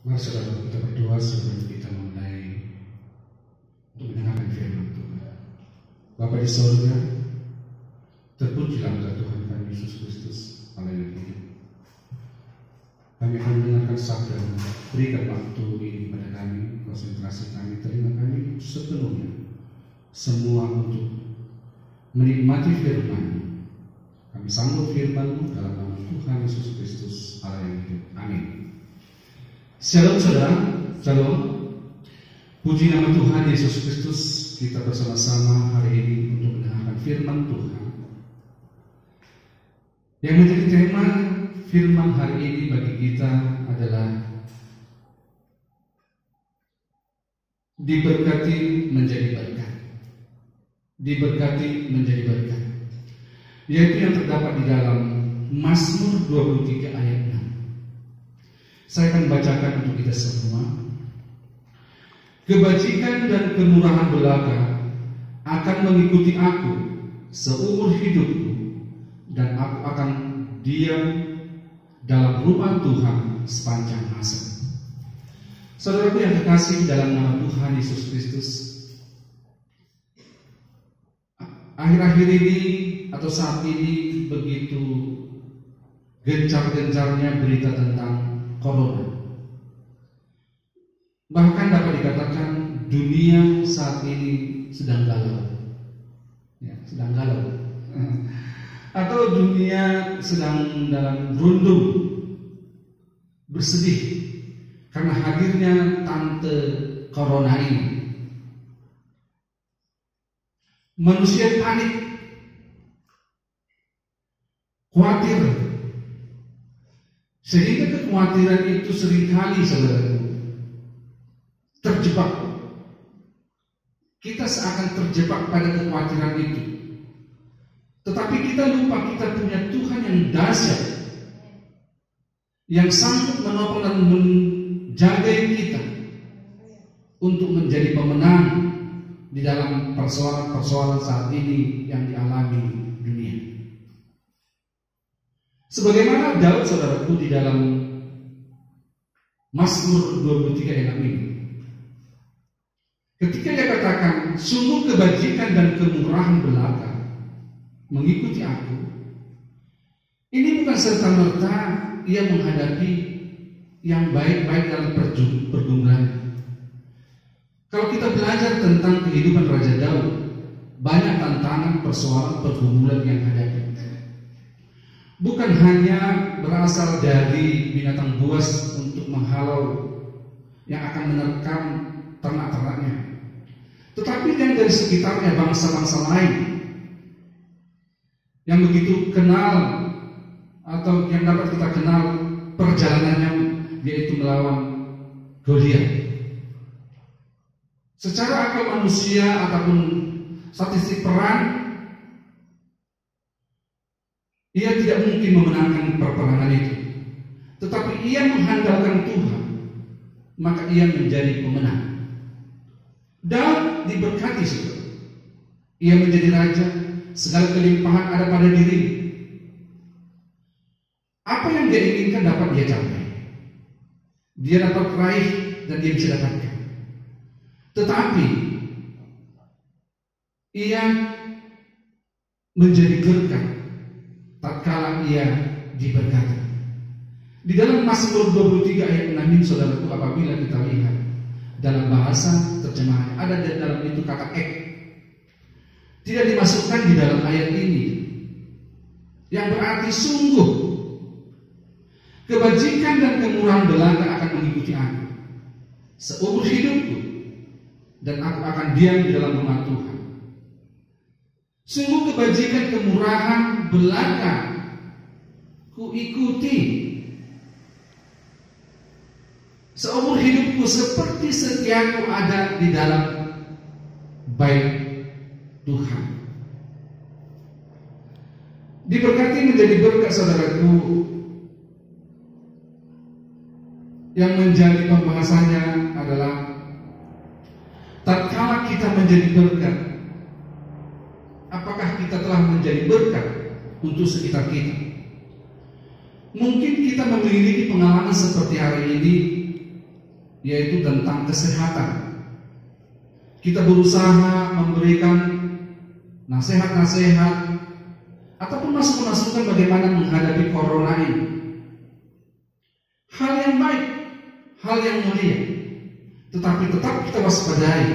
Mari saudara kita berdoa sebelum kita mulai untuk mendengarkan firman Tuhan. Bapa di sorga, terpujilah engkau Tuhan kami Yesus Kristus, Allah yang hidup. Kami akan mendengarkan sabda-Mu. Berikan waktu ini kepada kami, konsentrasi kami, telinga kami sepenuhnya, semua untuk menikmati firman-Mu. Kami sambut firman-Mu dalam nama Tuhan Yesus Kristus, Allah yang hidup. Amin. Shalom saudara, shalom. Puji nama Tuhan Yesus Kristus. Kita bersama-sama hari ini untuk mendengarkan firman Tuhan. Yang menjadi tema firman hari ini bagi kita adalah diberkati menjadi berkat. Diberkati menjadi berkat. Yaitu yang terdapat di dalam Mazmur 23 ayat 6. Saya akan bacakan untuk kita semua. Kebajikan dan kemurahan belaka akan mengikuti aku seumur hidupku, dan aku akan diam dalam rumah Tuhan sepanjang masa. Saudaraku yang terkasih dalam nama Tuhan Yesus Kristus, akhir-akhir ini atau saat ini begitu gencar-gencarnya berita tentang Corona. Bahkan dapat dikatakan dunia saat ini sedang galau, ya, sedang galau, atau dunia sedang dalam rundung bersedih karena hadirnya tante Corona ini. Manusia panik, khawatir, sehingga kekhawatiran itu seringkali saudara terjebak. Kita seakan terjebak pada kekhawatiran itu. Tetapi kita lupa kita punya Tuhan yang dahsyat, yang sanggup menopang dan menjaga kita untuk menjadi pemenang di dalam persoalan-persoalan saat ini yang dialami dunia. Sebagaimana Daud saudaraku di dalam Mazmur 23 ayat 6 ini, ketika dia katakan, sungguh kebajikan dan kemurahan belaka mengikuti aku, ini bukan serta-merta ia menghadapi yang baik-baik dalam pergumulan. Kalau kita belajar tentang kehidupan Raja Daud, banyak tantangan, persoalan, pergumulan yang hadapi. Bukan hanya berasal dari binatang buas untuk menghalau yang akan menerkam ternak-ternaknya, tetapi yang dari sekitarnya, bangsa-bangsa lain yang begitu kenal atau yang dapat kita kenal perjalanannya, yaitu melawan Goliat. Secara akal manusia ataupun statistik perang, ia tidak mungkin memenangkan peperangan itu. Tetapi ia mengandalkan Tuhan, maka ia menjadi pemenang. Daud diberkati saudara. Ia menjadi raja, segala kelimpahan ada pada diri. Apa yang dia inginkan dapat dia capai. Dia dapat raih dan dia bisa dapatkan. Tetapi ia menjadi berkat tatkala ia diberkati. Di dalam Mazmur 23 ayat 6 ini saudaraku, apabila kita lihat dalam bahasa terjemahan, ada di dalam itu kata ek, tidak dimasukkan di dalam ayat ini, yang berarti sungguh kebajikan dan kemurahan belaka akan mengikuti aku seumur hidupku, dan aku akan diam di dalam rumah Tuhan. Sungguh kebajikan kemurahan belaka ku ikuti seumur hidupku, seperti setiaku ada di dalam bait Tuhan. Diberkati menjadi berkat saudaraku, yang menjadi pembahasannya adalah tatkala kita menjadi berkat, apakah kita telah menjadi berkat untuk sekitar kita? Mungkin kita memiliki pengalaman seperti hari ini, yaitu tentang kesehatan. Kita berusaha memberikan nasihat-nasihat ataupun masukan-masukan bagaimana menghadapi corona ini. Hal yang baik, hal yang mulia. Tetapi tetap kita waspadai.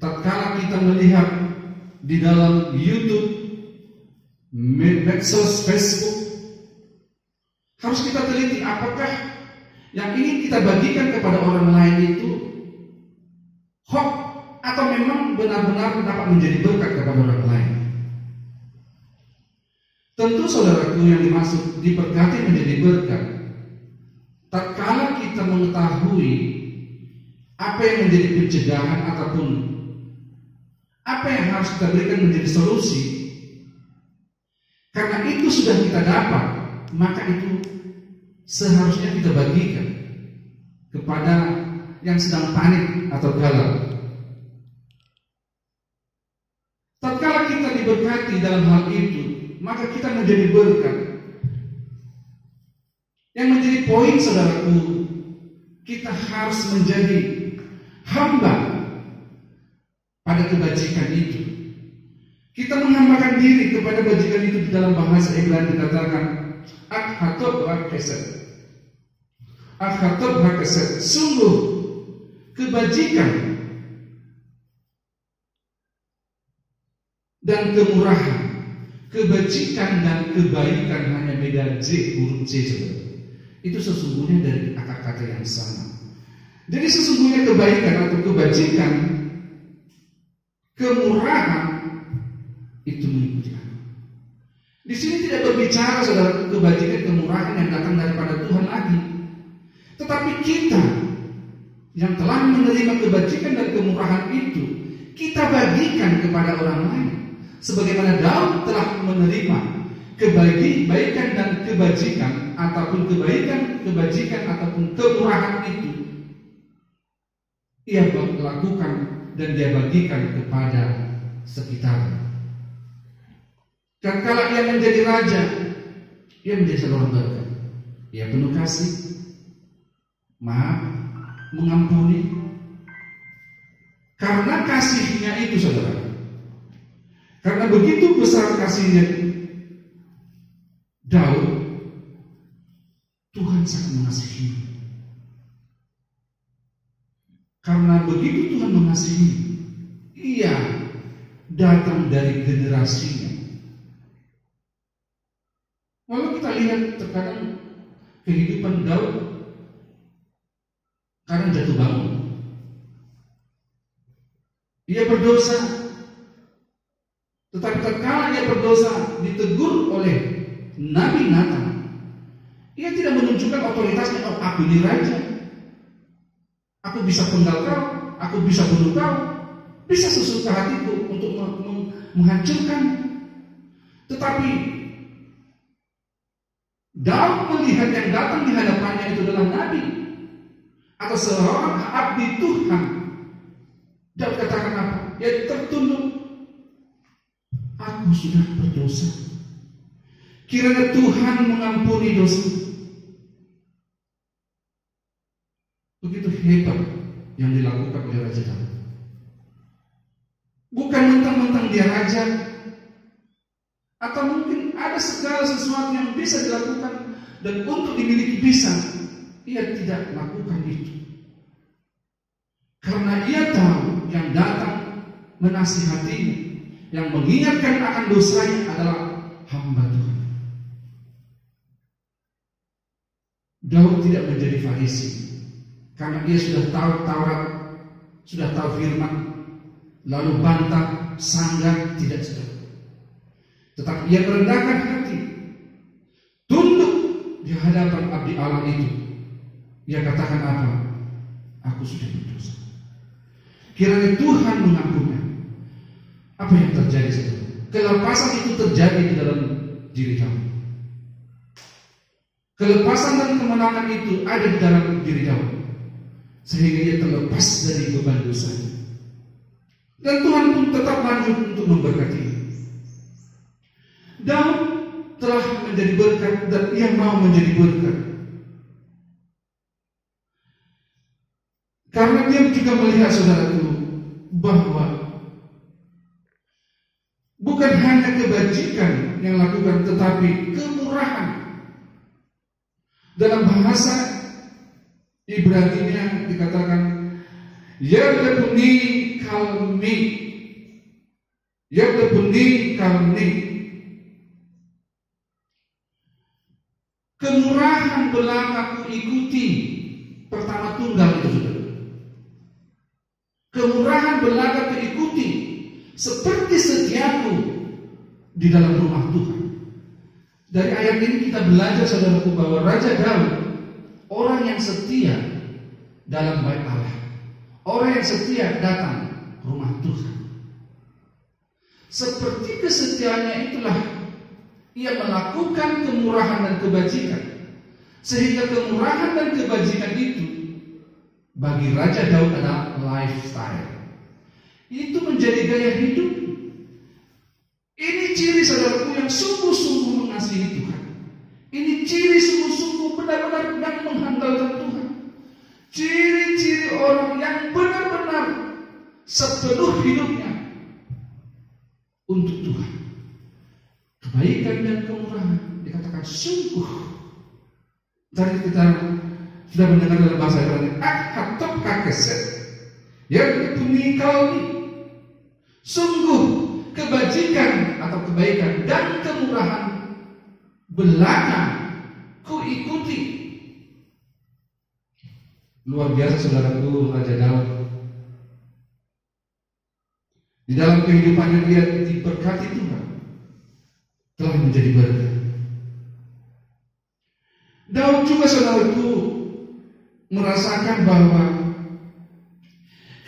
Tatkala kita melihat di dalam YouTube, medsos, Facebook, harus kita teliti apakah yang ingin kita bagikan kepada orang lain itu hoax atau memang benar-benar dapat menjadi berkat kepada orang lain. Tentu saudaraku yang dimaksud diberkati menjadi berkat, tatkala kita mengetahui apa yang menjadi pencegahan ataupun apa yang harus kita berikan menjadi solusi, karena itu sudah kita dapat, maka itu seharusnya kita bagikan kepada yang sedang panik atau galau. Tatkala kita diberkati dalam hal itu, maka kita menjadi berkat. Yang menjadi poin saudaraku, kita harus menjadi hamba pada kebajikan itu. Kita menghambakan diri kepada kebajikan itu. Di dalam bahasa Ibrani dikatakan Akhatub hakeset, sungguh kebajikan dan kemurahan, kebajikan dan kebaikan hanya beda J, huruf J saudara. Itu sesungguhnya dari akar kata yang sama. Jadi sesungguhnya kebaikan atau kebajikan, kemurahan itu mengikuti aku. Di sini tidak berbicara saudara kebajikan, kemurahan yang datang daripada Tuhan lagi. Tetapi kita yang telah menerima kebajikan dan kemurahan itu, kita bagikan kepada orang lain. Sebagaimana Daud telah menerima kebaikan dan kebajikan, ataupun kebajikan ataupun kemurahan itu, ia lakukan dan dia bagikan kepada sekitarnya. Dan kalau ia menjadi raja, ia menjadi seorang berkat. Ia penuh kasih, maaf, mengampuni. Karena kasihnya itu saudara, karena begitu besar kasihnya Daud, Tuhan sangat mengasihi. Karena begitu Tuhan mengasihi, ia datang dari generasinya. Kalau kita lihat terkadang kehidupan Daud, kadang jatuh bangun. Ia berdosa, tetapi tatkala ia berdosa ditegur oleh Nabi Nathan, ia tidak menunjukkan otoritasnya. Oh, aku ini raja, aku bisa penggal kau, aku bisa bunuh kau, bisa sesuka hatiku untuk menghancurkan. Tetapi Daud melihat yang datang di hadapannya itu adalah Nabi atau seorang abdi Tuhan. Daud katakan apa? Ya tertunduk. Aku sudah berdosa. Kiranya Tuhan mengampuni dosa. Begitu hebat yang dilakukan oleh Raja Daud. Bukan mentang-mentang dia raja, atau mungkin ada segala sesuatu yang bisa dilakukan dan untuk dimiliki bisa, ia tidak melakukan itu. Karena ia tahu yang datang menasihatinya, yang mengingatkan akan dosanya adalah hamba Tuhan. Daud tidak menjadi Farisi karena ia sudah tahu Taurat, sudah tahu firman, lalu bantah, sanggah, tidak sudah. Tetapi ia merendahkan hati, tunduk di hadapan abdi Allah itu. Ia katakan apa? Aku sudah berdosa. Kiranya Tuhan mengampuni. Apa yang terjadi saudara? Kelepasan itu terjadi di dalam diri kamu. Kelepasan dan kemenangan itu ada di dalam diri kamu, sehingga dia terlepas dari beban dosanya. Dan Tuhan pun tetap lanjut untuk memberkati. Daud telah menjadi berkat dan ia mau menjadi berkat. Karena dia juga melihat, saudaraku, bahwa bukan hanya kebajikan yang lakukan, tetapi kemurahan. Dalam bahasa Ibrani dikatakan yardabuni kalmi, yardabuni kalmi. Kemurahan belaka ku ikuti. Pertama tunggal itu, saudara. Kemurahan belaka ku ikuti, seperti setiaku di dalam rumah Tuhan. Dari ayat ini kita belajar, saudaraku, bahwa Raja Daud orang yang setia dalam bait Allah, orang yang setia datang rumah Tuhan. Seperti kesetiaannya itulah ia melakukan kemurahan dan kebajikan, sehingga kemurahan dan kebajikan itu bagi Raja Daud adalah lifestyle. Itu menjadi gaya hidup. Ini ciri, saudaraku, yang sungguh-sungguh mengasihi Tuhan. Ini ciri sungguh-sungguh benar-benar yang mengandalkan Tuhan. Ciri-ciri orang yang benar-benar sepenuh hidupnya untuk Tuhan. Kebaikan dan kemurahan dikatakan sungguh. Tadi kita sudah mendengar dalam bahasa Ibrani, akhatop kakeset, yang punikal, sungguh kebajikan atau kebaikan dan kemurahan belaka ku ikuti. Luar biasa, saudaraku, Raja Daud. Di dalam kehidupannya dia diberkati Tuhan, telah menjadi berkat. Daud juga, saudaraku, merasakan bahwa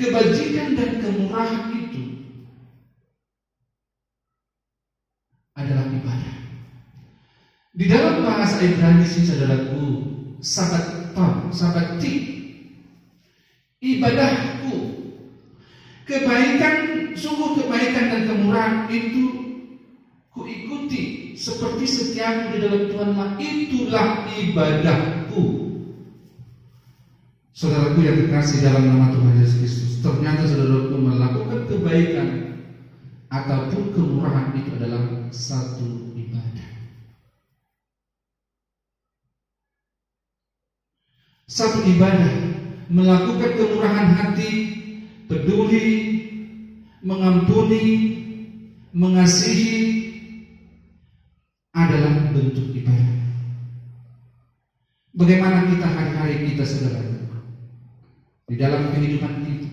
kebajikan dan kemurahan itu adalah ibadah. Di dalam bahasa Ibrani, saudaraku, sabati, ibadahku, kebaikan, sungguh kebaikan dan kemurahan itu ku ikuti, seperti setiaku di dalam Tuhanlah, itulah ibadahku. Saudaraku yang terkasih dalam nama Tuhan Yesus Kristus, ternyata saudaraku melakukan kebaikan ataupun kemurahan itu adalah satu ibadah. Satu ibadah, melakukan kemurahan hati, peduli, mengampuni, mengasihi adalah bentuk ibadah. Bagaimana kita hari-hari kita, saudara, di dalam kehidupan kita,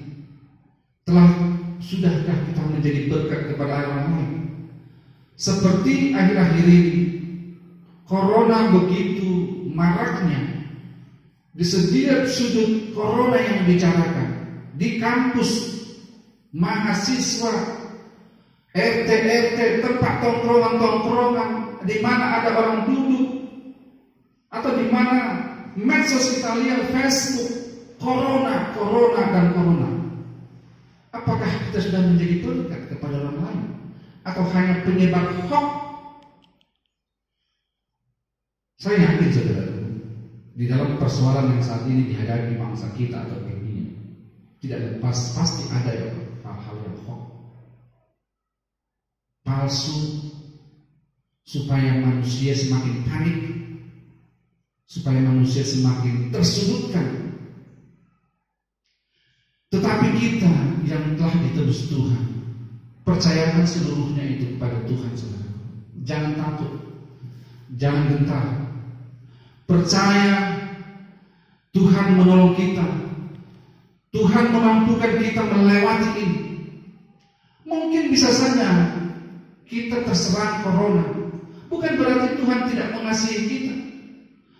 sudahkah kita menjadi berkat kepada orang lain? Seperti akhir-akhir ini, corona begitu maraknya. Di setiap sudut corona yang dibicarakan, di kampus, mahasiswa, RT, tempat tongkrongan, di mana ada orang duduk, atau di mana medsos kita lihat, Facebook, corona. Apakah kita sudah menjadi berkat kepada orang lain, atau hanya penyebar hoax? Saya yakin, saudara, di dalam persoalan yang saat ini dihadapi bangsa kita atau dunia, tidak lepas pasti ada hal-hal yang hoax, palsu, supaya manusia semakin panik, supaya manusia semakin tersudutkan. Tetapi kita yang telah ditebus Tuhan, percayakan seluruhnya itu kepada Tuhan, saudara. Jangan takut, jangan gentar. Percaya Tuhan menolong kita, Tuhan memampukan kita melewati ini. Mungkin bisa saja kita terserang corona, bukan berarti Tuhan tidak mengasihi kita,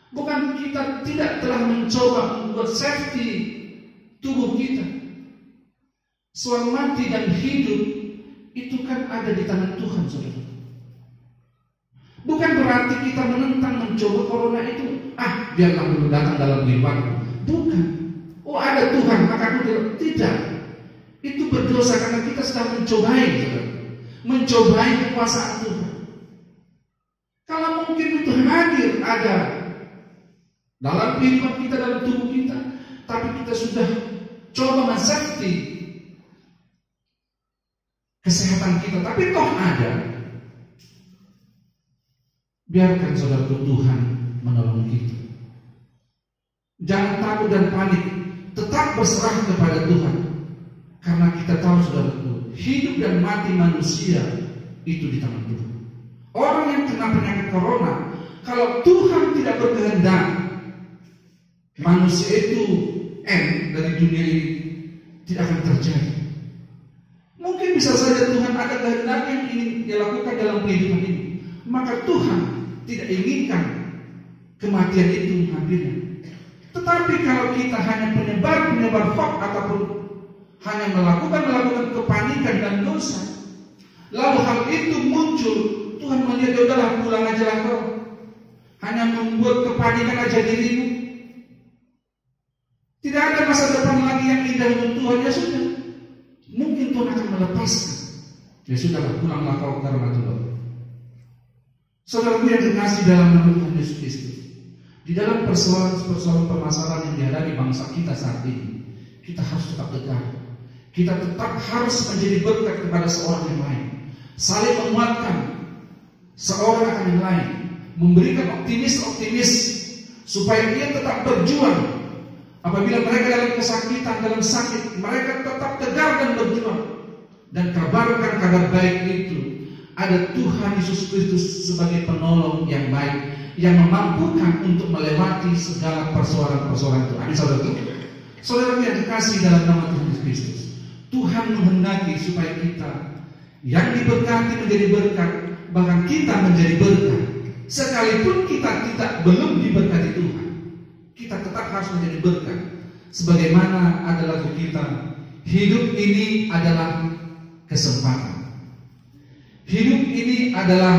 bukan kita tidak telah mencoba membuat safety tubuh kita. Soal mati dan hidup itu kan ada di tangan Tuhan, saudara. Bukan berarti kita menentang, mencoba corona itu, biarlah dulu datang dalam kehidupanku. Bukan. Oh, ada Tuhan, maka tidak. Itu berdosa karena kita sedang mencobai, saudara. Mencobai kekuasaan Tuhan. Kalau mungkin itu hadir ada dalam kehidupan kita, dalam tubuh kita, tapi kita sudah coba men-safety kesehatan kita, tapi toh ada. Biarkan saudaraku Tuhan menolong kita. Jangan takut dan panik, tetap berserah kepada Tuhan. Karena kita tahu saudaraku, hidup dan mati manusia itu di tangan Tuhan. Orang yang kena penyakit corona, kalau Tuhan tidak berkehendak, manusia itu dari dunia ini tidak akan terjadi. Mungkin bisa saja Tuhan ada kehendak yang ingin dia lakukan dalam kehidupan ini, maka Tuhan tidak inginkan kematian itu mengambilnya. Tetapi kalau kita hanya penyebar hoax ataupun hanya melakukan kepanikan dan dosa, lalu hal itu muncul, Tuhan melihat, ya udahlah, pulang aja lah kau, hanya membuat kepanikan aja dirimu. Tidak ada masa depan lagi yang indah untuk Tuhan. Ya sudah, mungkin Tuhan akan melepaskan. Ya sudahlah, pulanglah kau ke rumah Tuhan. Saudaraku yang dikasihi dalam nama Tuhan Yesus Kristus, di dalam persoalan permasalahan yang dihadapi bangsa kita saat ini, kita harus tetap tegar. Kita tetap harus menjadi berkat kepada seorang yang lain, saling menguatkan seorang akan yang lain, memberikan optimis supaya dia tetap berjuang. Apabila mereka dalam kesakitan, dalam sakit, mereka tetap tegar dan berjuang. Dan kabarkan kabar baik itu, ada Tuhan Yesus Kristus sebagai penolong yang baik, yang memampukan untuk melewati segala persoalan-persoalan itu. Amin, saudara. Saudara yang dikasihi dalam nama Tuhan Yesus Kristus, Tuhan menghendaki supaya kita yang diberkati menjadi berkat, bahkan kita menjadi berkat. Sekalipun kita belum diberkati Tuhan, kita tetap harus menjadi berkat. Sebagaimana ada lagu kita, hidup ini adalah kesempatan. Hidup ini adalah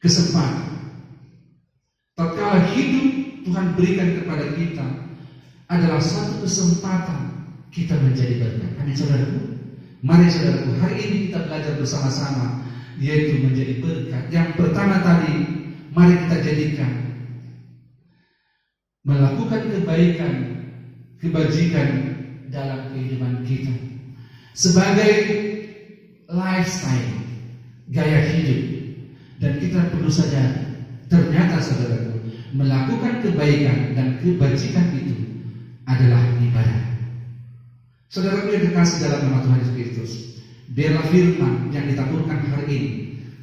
kesempatan. Tatkala hidup Tuhan berikan kepada kita adalah satu kesempatan kita menjadi berkat. Amin, saudaraku. Mari saudaraku, hari ini kita belajar bersama-sama, yaitu menjadi berkat. Yang pertama tadi, mari kita jadikan melakukan kebaikan, kebajikan dalam kehidupan kita sebagai lifestyle, gaya hidup. Dan kita perlu sadar, ternyata saudaraku, melakukan kebaikan dan kebajikan itu adalah ibadah. Saudaraku yang dikasihi dalam nama Tuhan Yesus Kristus, biarlah firman yang ditaburkan hari ini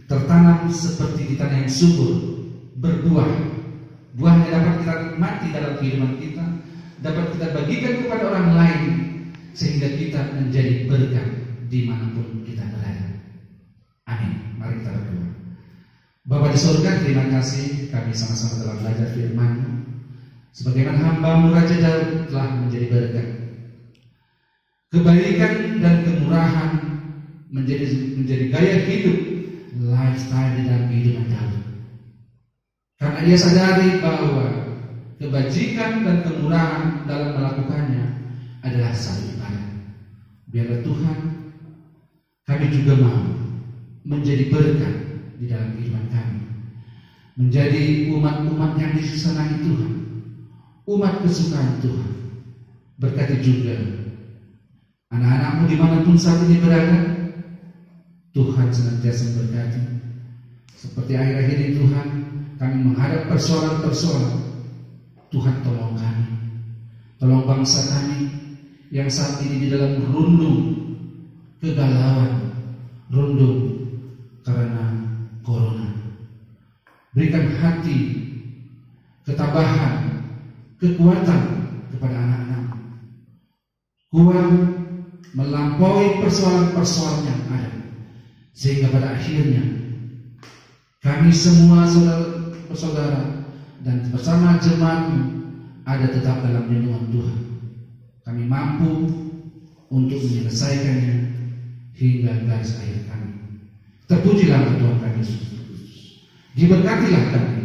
tertanam seperti di tanah yang subur, berbuah. Buahnya dapat kita nikmati dalam kehidupan kita, dapat kita bagikan kepada orang lain, sehingga kita menjadi berkat dimanapun kita berada. Amin. Mari kita berdoa. Bapa di surga, terima kasih kami sama-sama telah belajar firman-Mu. Sebagaimana hamba-Mu Raja Daud telah menjadi berkat. Kebaikan dan kemurahan menjadi gaya hidup, lifestyle di dalam kehidupan Daud. Karena ia sadari bahwa kebajikan dan kemurahan dalam melakukannya adalah satu ibadah. Biarlah Tuhan, kami juga mau menjadi berkat di dalam kehidupan kami, menjadi umat-umat yang disenangi Tuhan, umat kesukaan Tuhan. Berkati juga anak-anak-Mu dimanapun saat ini berada. Tuhan senantiasa memberkati. Seperti akhir-akhir ini Tuhan, kami menghadap persoalan-persoalan. Tuhan tolong kami, tolong bangsa kami yang saat ini di dalam rundung kegalauan, rundung karena corona. Berikan hati, ketabahan, kekuatan kepada anak-anak, kuat melampaui persoalan-persoalan yang ada, sehingga pada akhirnya kami semua saudara dan bersama jemaat-Mu ada tetap dalam lindungan Tuhan. Kami mampu untuk menyelesaikannya hingga garis akhir kami. Terpujilah Tuhan kami Yesus Kristus. Diberkatilah kami,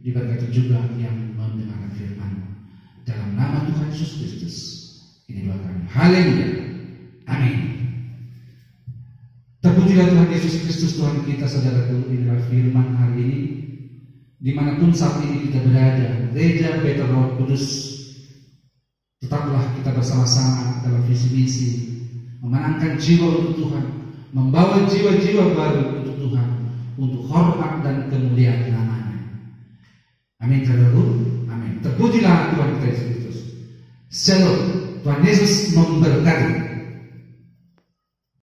diberkati juga yang mendengarkan firman-Mu. Dalam nama Tuhan Yesus Kristus ini doa kami. Haleluya. Amin. Terpujilah Tuhan Yesus Kristus, Tuhan kita, saudaraku. Inilah firman hari ini. Dimanapun saat ini kita berada, Gereja Bethel Roh Kudus Tetaplah kita bersama-sama dalam visi misi memenangkan jiwa untuk Tuhan, membawa jiwa-jiwa baru untuk Tuhan, untuk hormat dan kemuliaan namanya. Amin, saudaraku. Amin. Terpujilah Tuhan kita Yesus Kristus. Shalom. Tuhan Yesus memberkati.